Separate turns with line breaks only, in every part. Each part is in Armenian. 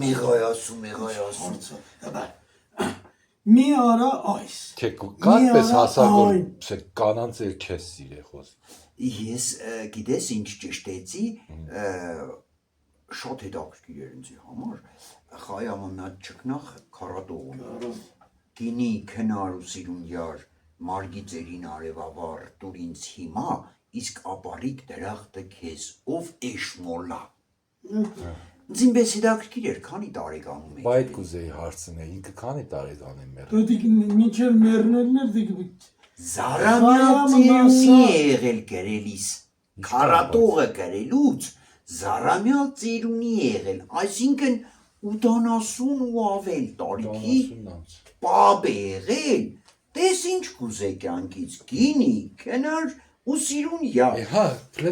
Մեղայասում
Մի արա այս
Չէ, կարպես հասակոր կանանց էլ չես սիրե խոսք
Ես գիտես ինչ ճշտեցի շատ հետաքրքիր էր ինձ համար խայամանած չկնախ քարատողում գինի քնար ու սիրունյար մարգիծերին արևավար տուր ինձ հիմա իսկ ապարիկ դրախտը քեզ ով էշմոլա Ձինպես հետաքրքիր էր քանի տարեկանում եք
Բայց կուզեի հարցնել ինքը քանի տարեկան է մեռել
Դուք մինչև մեռնելն էր դուք
Զարամյալ ծերունի է եղել գրելիս քարատողը գրելուց Զարամյալ ծերունի է եղել այսինքն 80 ու ավել տարիքի պապ է եղել տես ինչ կուզե կյանքից գինի քնար ու սիրունյար
Հա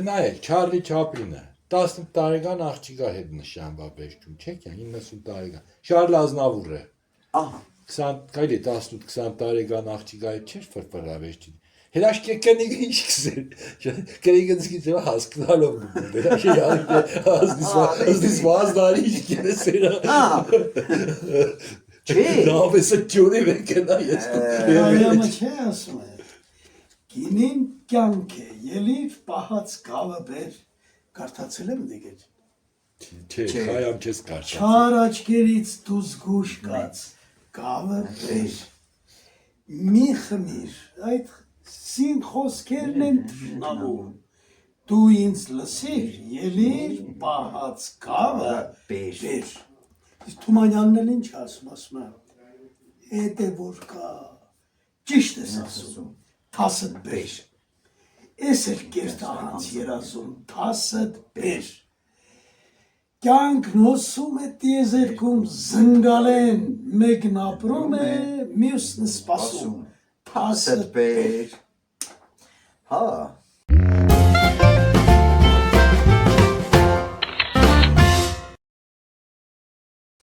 նայեք Չարլի Չապլինը 18 տարեկան աղջիկա հետ նշանվա բեշտում չէ՞ 90 տարեկան Շարլ Ազնավուրը
Ահա
18-20 տարեկան աղջիկա հետ չէր ֆրֆրավեշտին Հրաշքի կնիգ ինչ կսեր կնիգը դիցի հասկանալով ազնիս վազդարի կենեսերա
Չէ
Նավեսը ճյուրի վեկենա ես
Այամը չէ ասում է Գինին կյանք է ելիր պահած գավը բեր Կարդացել եմ դեգեր
Չէ, խայամ չես կարդացել
Չար աչքերից դուզ գուշ կաց Գավը բեր Մի խմիր Այդ սին խոսքերն են թշնամում Դու ինձ լսիր Ելիր պահած գավը բեր Թումանյանն էլ ինչ ասում Հետ է որ կա Ճիշտ ես ասում Թասդ բեր Ես էլ կերտահանց երազում, թասդ բեր Կյանքն հոսում է տիեզերքում զնգալեն Մեկն ապրում է, մյուսն սպասում Թասդ բեր
Հա